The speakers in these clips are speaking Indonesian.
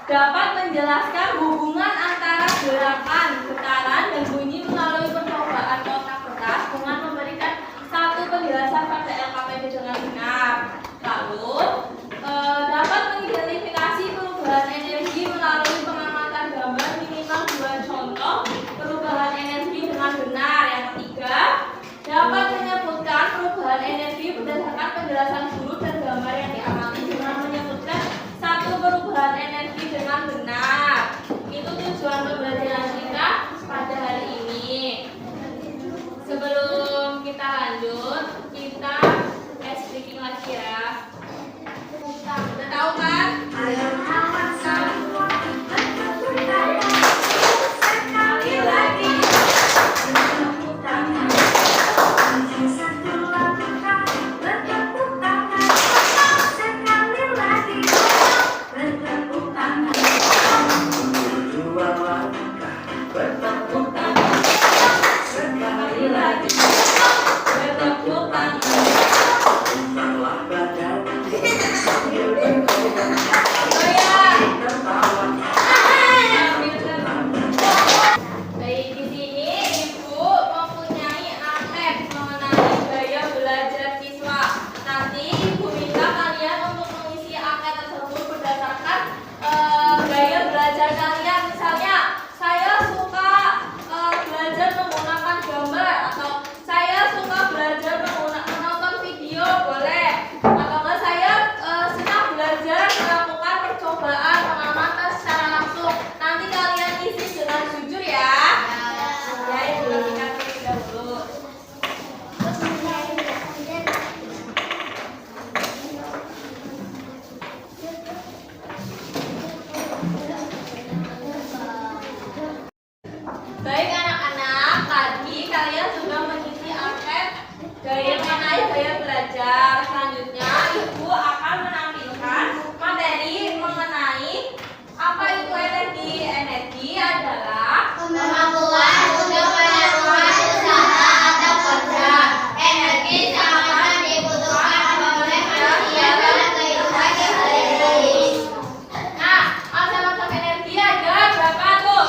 dapat menjelaskan hubungan antara gerakan, getaran, dan bunyi melalui percobaan kotak kertas dengan memberikan satu penjelasan pada LKPD dengan benar. Lalu dapat mengidentifikasi perubahan energi melalui pengamatan gambar minimal 2 contoh perubahan energi dengan benar. Yang ketiga, dapat menyebutkan perubahan energi berdasarkan penjelasan guru dan gambar yang diamati dengan menyebutkan satu perubahan energi dengan benar. Itu tujuan pembelajaran kita pada hari ini. Sebelum kita lanjut, kita speaking lagi ya. Udah tahu kan? Sekali lagi. Baik anak-anak, tadi kalian sudah mengisi angket gaya mengenai gaya belajar. Selanjutnya Ibu akan menampilkan materi mengenai apa itu energi. Energi adalah kemampuan untuk melakukan usaha atau kerja. Energi sangat dibutuhkan oleh manusia dalam kehidupan sehari-hari. Nah, macam-macam energi ada berapa tuh?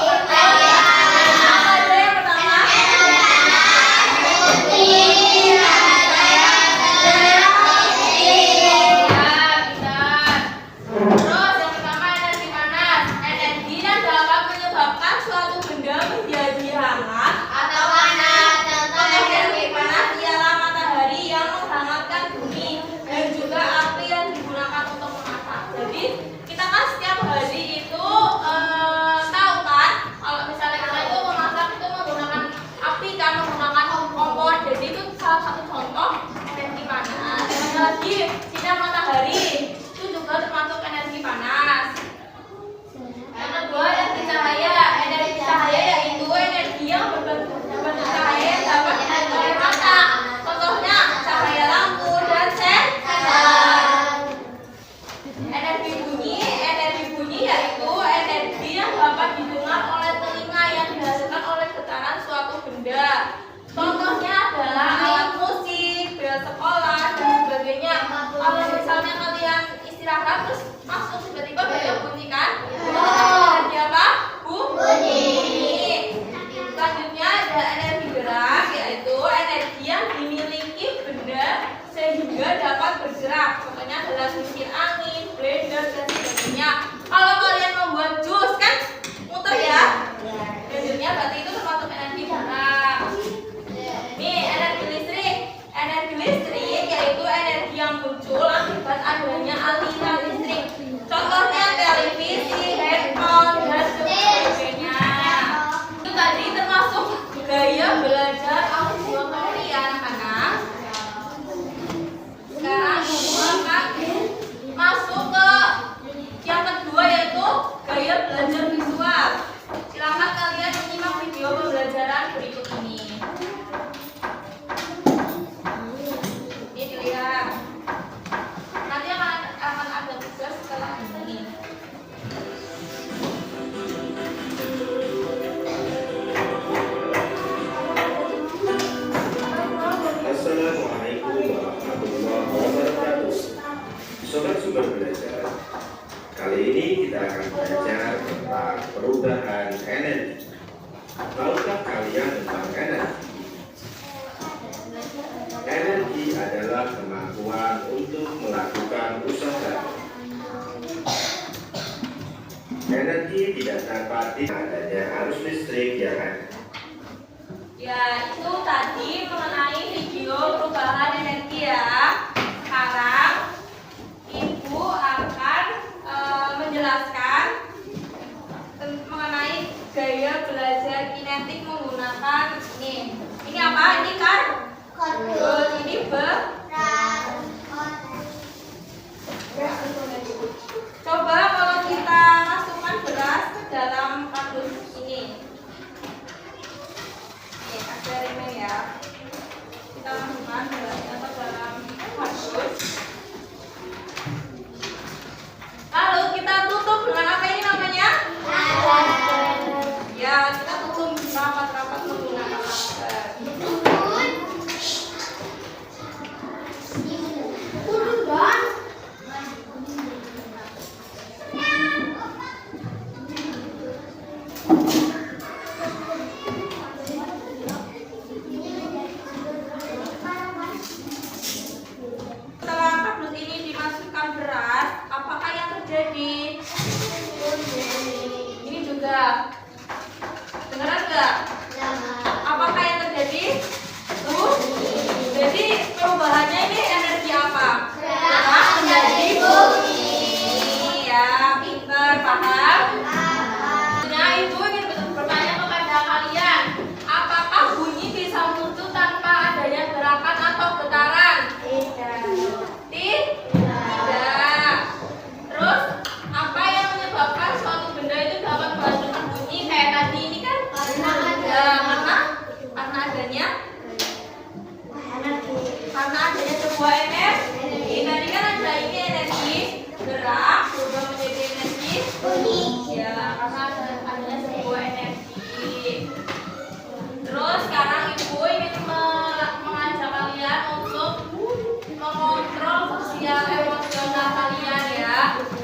Sinar matahari itu juga termasuk energi panas. Yang kedua, energi cahaya. Energi cahaya yaitu energi yang berbentuk cahaya yang dapat dilihat oleh mata. Contohnya cahaya lampu dan senter. Energi bunyi yaitu energi yang dapat didengar oleh telinga yang dihasilkan oleh getaran suatu benda. Contohnya adalah alat musik, bel sekolah, dan sebagainya. Kalau misalnya kalian istirahat terus masuk tiba-tiba bel bunyi kan? Energi apa? Bunyi. Selanjutnya ada energi gerak, yaitu energi yang dimiliki benda sehingga dapat bergerak. Contohnya adalah kincir angin, blender, dan sebagainya. Kalau kalian membuat jus kan muter ya? Blendernya berarti itu termasuk energi gerak. Nih, energi listrik. Energi listrik yaitu energi yang muncul akibat adanya aliran listrik. Contohnya televisi, handphone, dan sebagainya. Itu tadi termasuk gaya belajar audiometri ya anak-anak. Sekarang Ibu akan masuk ke yang kedua yaitu gaya belajar visual. Silakan kalian menyimak video pembelajaran berikut ini. Ini dilihat. Nanti akan ada tugas setelah ini. Assalamualaikum warahmatullahi wabarakatuh. Sobat Sumber Belajar, kali Kali ini kita akan belajar tentang perubahan energi. Tahukah kalian tentang energi? Energi adalah kemampuan untuk melakukan usaha. Energi tidak dapat adanya arus listrik, ya kan? Ya, itu tadi mengenai video perubahan energi ya. Sekarang Ibu akan menjelaskan mengenai gaya belajar kinetik menggunakan ini. Ini apa? Ini kan? Ini Coba kalau kita masukkan beras ke dalam kardus ini. Nih, ada remnya ya. Kita masukkan berasnya ke dalam kardus. Lalu kita tutup dengan apa ini namanya? Ya, kita tutup rapat-rapat menggunakan masker. Setelah kardus ini dimasukkan beras, apakah yang terjadi? Ini juga. Dengeran nggak? Apakah yang terjadi? Jadi perubahannya ini energi apa? Menjadi bumi. Ya, pintar, paham? Nah, Ibu ingin bertanya kepada kalian, apakah bunyi bisa muncul tanpa adanya gerakan atau getaran? Tidak. Terus, apa yang menyebabkan suatu benda itu dapat menghasilkan bunyi kayak tadi ini kan? Karena adanya sebuah energi. Tadi kan ada ini energi gerak berubah menjadi energi bunyi. Ya, karena adanya sebuah energi. Terus sekarang Ibu ingin mengajak kalian untuk mengontrol sosial emosional kalian ya.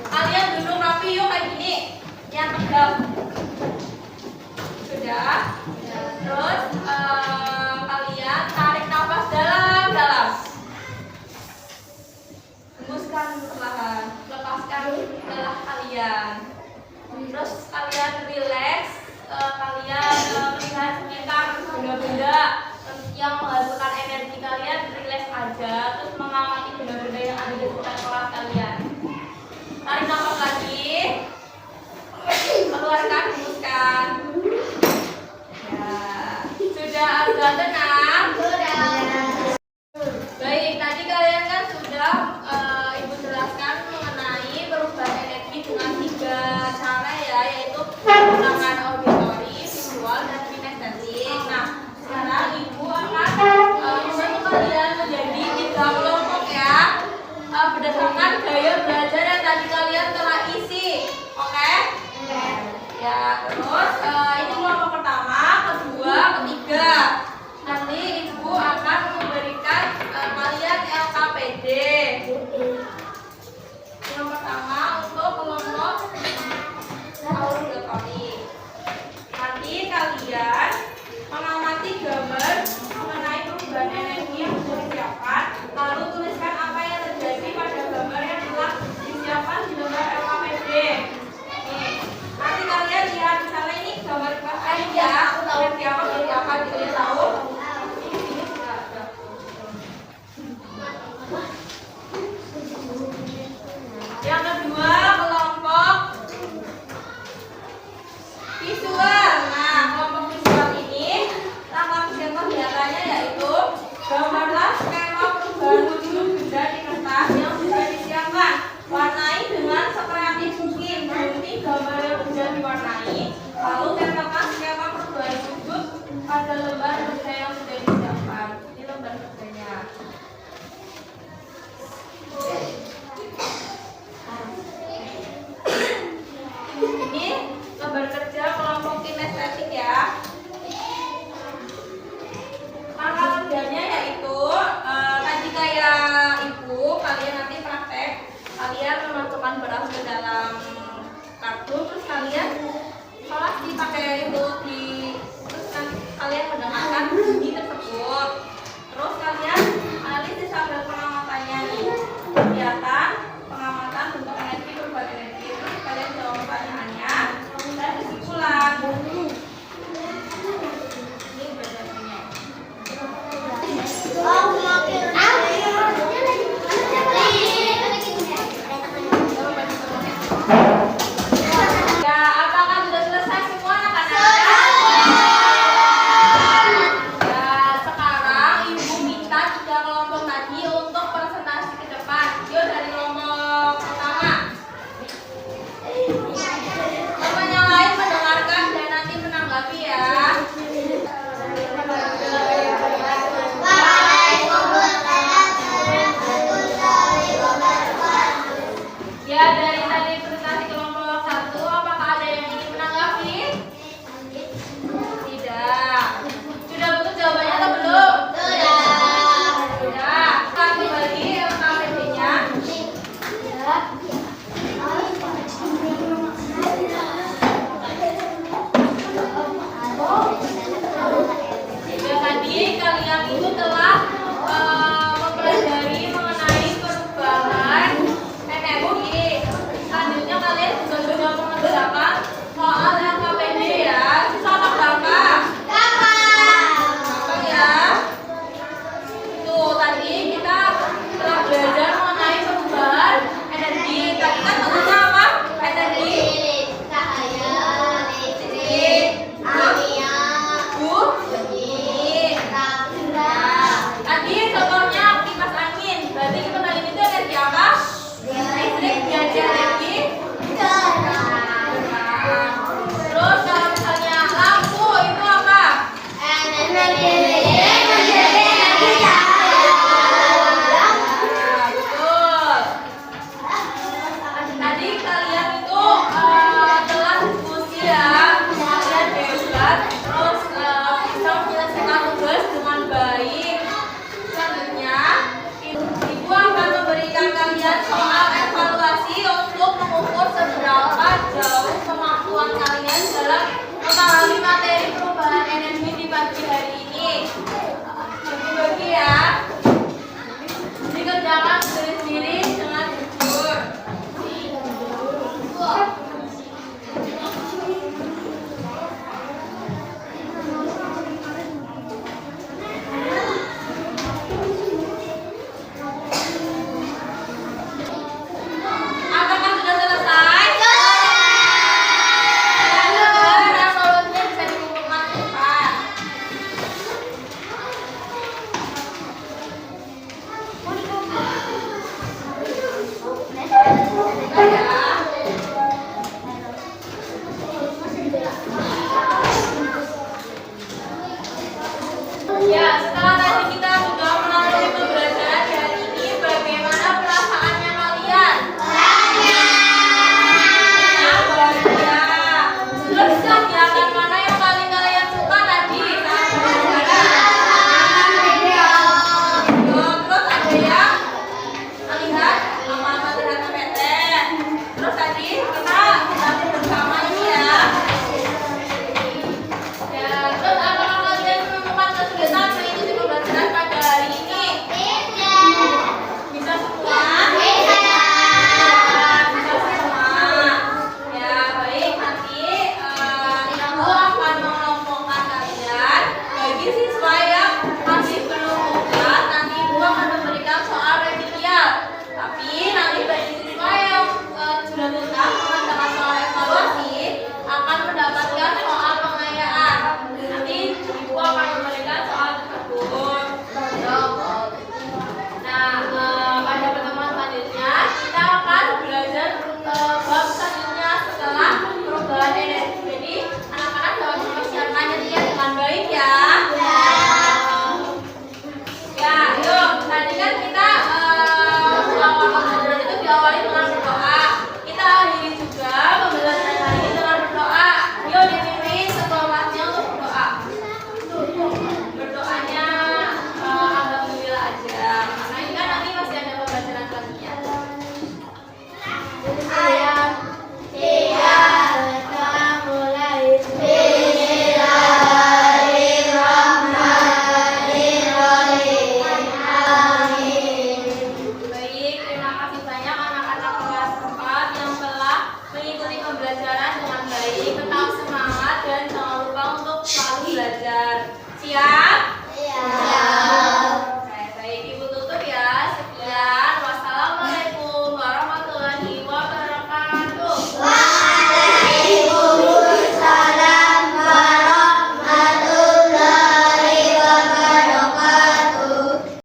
Kalian duduk rapi yuk kayak gini, yang tegap. Sudah. Terus kalian tarik nafas dalam-dalam. Hembuskan perlahan, lepaskan lelah kalian. Terus kalian rileks, kalian melihat sekitar benda-benda yang menghasilkan energi kalian, rileks aja. Terus mengamati benda-benda yang ada di sekitar kelas kalian. Tarik nafas lagi, keluarkan, hembuskan. Ya, sudah agak tenang. Baik, tadi kalian kan sudah Ibu jelaskan mengenai perubahan energi dengan 3 cara ya, yaitu menggunakan auditori, visual, dan kinestetik. Nah, sekarang Ibu akan membantu kalian menjadi 3 kelompok ya, berdasarkan gaya belajar yang tadi kalian telah isi. Oke? Ya, terus ini kelompok pertama, kedua, ketiga. Nanti Ibu akan memberikan kalian LKPD. Yang pertama untuk kelompok auditori. Nanti kalian mengamati gambar mengenai perubahan energi yang sudah disiapkan, lalu tuliskan apa yang terjadi pada gambar yang telah disiapkan di lembar LKPD. Nih, nanti kalian lihat misalnya ini gambar kelas lain ya, energi apa dari apa gitu tahu. Yang kedua, kelompok visual. Nah, kelompok visual ini langkah kegiatannya yaitu gambarlah skema perubahan wujud benda di kertas yang sudah disiapkan. Warnai dengan sekreatif mungkin. Berhenti gambar yang sudah diwarnai, lalu tempelkan skema perubahan wujud pada lembar kerja yang sudah disiapkan. Ini lembar kerjanya. Ini lembar kerja kelompok kinestetik ya. Langkah kerjanya yaitu tadi kayak Ibu, kalian nanti praktek, kalian memasukkan beras ke dalam kartu, terus kalian kelas dipakai itu terus kan kalian mendengarkan bunyi tersebut. Terus kalian analisis hasil pengamatannya nih. Kegiatan pengamatan bentuk energi perubahan energi. Terus kalian jawab pertanyaannya dan kesimpulan. Ini belajarnya. Ya, apakah sudah selesai semua anak-anak? Ya, sekarang ibu minta 3 kelompok tadi untuk presentasi ke depan. Yuk dari kelompok pertama. Teman yang lain mendengarkan dan nanti menanggapi ya. Ya,